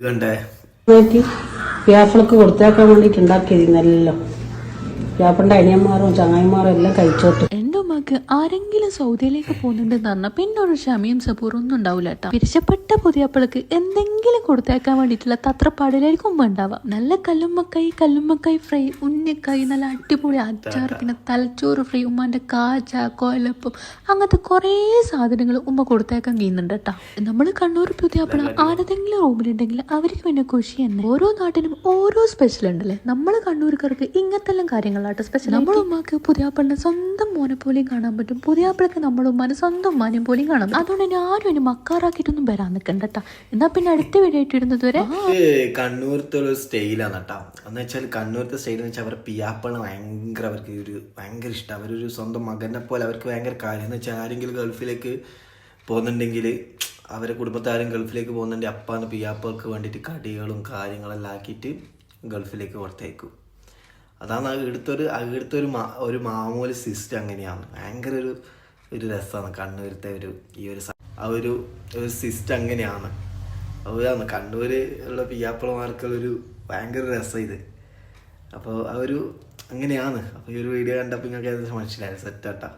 കണ്ടേ പ്യാപ്പിളക്ക് കൊടുത്തേക്കാൻ വേണ്ടിട്ട് ഉണ്ടാക്കിയതിന്നല്ലോ പ്യാപ്പിളിന്റെ അനിയന്മാരും ചങ്ങായിമാരും എല്ലാം കഴിച്ചോട്ട്. എന്റെ ഉമ്മക്ക് ആരെങ്കിലും സൗദിയിലേക്ക് പോകുന്നുണ്ടെന്ന് പറഞ്ഞാൽ പിന്നെ ഒരു ക്ഷമയും സപൂറും ഒന്നും ഉണ്ടാവില്ല കേട്ടോ. പിരിച്ചപ്പെട്ട പുതിയപ്പിളക്ക് എന്തെങ്കിലും കൊടുത്തേക്കാൻ വേണ്ടിയിട്ടുള്ള തത്രപ്പാടിലായിരിക്കും ഉമ്മ ഉണ്ടാവുക. നല്ല കല്ലുമ്മക്കായി ഫ്രൈ, ഉന്നക്കായി, നല്ല അടിപൊളി അച്ചാർ, പിന്നെ തലച്ചോറ് ഫ്രൈ, ഉമ്മാന്റെ കാജ, കോലപ്പം, അങ്ങനത്തെ കുറേ സാധനങ്ങൾ ഉമ്മ കൊടുത്തേക്കാൻ കഴിയുന്നുണ്ട് കേട്ടോ. നമ്മൾ കണ്ണൂർ പുതിയപ്പിള ആരെതെങ്കിലും റൂമിലുണ്ടെങ്കിൽ അവർക്ക് പിന്നെ ഖുഷി തന്നെ. ഓരോ നാട്ടിനും ഓരോ സ്പെഷ്യൽ ഉണ്ടല്ലേ. നമ്മൾ കണ്ണൂർക്കാർക്ക് ഇങ്ങനത്തെ എല്ലാം കാര്യങ്ങളാട്ടോ സ്പെഷ്യൽ. നമ്മുടെ ഉമ്മാക്ക് പുതിയാപ്പിളിനെ സ്വന്തം മോനെ പോലെയും കാണാൻ പറ്റും, പുതിയാപ്പിളക്ക് നമ്മുടെ ഉമ്മാനെ സ്വന്തം ഉമ്മാനെയും പോലെയും കാണാൻ പറ്റും. അതുകൊണ്ട് തന്നെ ആരും എന്നെ മക്കാറാക്കിയിട്ടൊന്നും വരാൻ നിൽക്കണ്ടട്ടാ. എന്നാ പിന്നെ അടുത്ത വീഡിയോ ആയിട്ട് ഇടുന്നത് വരെ. കണ്ണൂരത്തെ ഒരു സ്റ്റൈലാണ് കേട്ടോ. എന്ന് വെച്ചാൽ കണ്ണൂരത്തെ സ്റ്റൈൽ എന്ന് വെച്ചാൽ അവരുടെ പിയാപ്പിളിന് ഭയങ്കര ഇഷ്ടം. അവരൊരു സ്വന്തം മകനെ പോലെ അവർക്ക് ഭയങ്കര കാര്യം. എന്ന് വെച്ചാൽ ആരെങ്കിലും ഗൾഫിലേക്ക് പോകുന്നുണ്ടെങ്കിൽ, അവരെ കുടുംബത്തെ ആരും ഗൾഫിലേക്ക് പോകുന്നുണ്ടെങ്കിൽ അപ്പാന്ന് പിയാപ്പൾക്ക് വേണ്ടിയിട്ട് കടികളും കാര്യങ്ങളെല്ലാം ആക്കിയിട്ട് ഗൾഫിലേക്ക് കൊടുത്തേക്കും. അതാണ് ഒരു മാമൂല് സിസ്റ്റം. അങ്ങനെയാണ് ഭയങ്കര ഒരു രസമാണ് കണ്ണൂരത്തെ ഒരു സിസ്റ്റം. അങ്ങനെയാണ് അതാണ് കണ്ണൂര് ഉള്ള പിയാപ്പിളമാർക്കുള്ളൊരു ഭയങ്കര രസം ഇത്. അപ്പോൾ അങ്ങനെയാണ്. അപ്പോൾ ഈ ഒരു വീഡിയോ കണ്ടപ്പോൾ നിങ്ങൾക്ക് ഏകദേശം മനസ്സിലായി. സെറ്റാട്ടാ.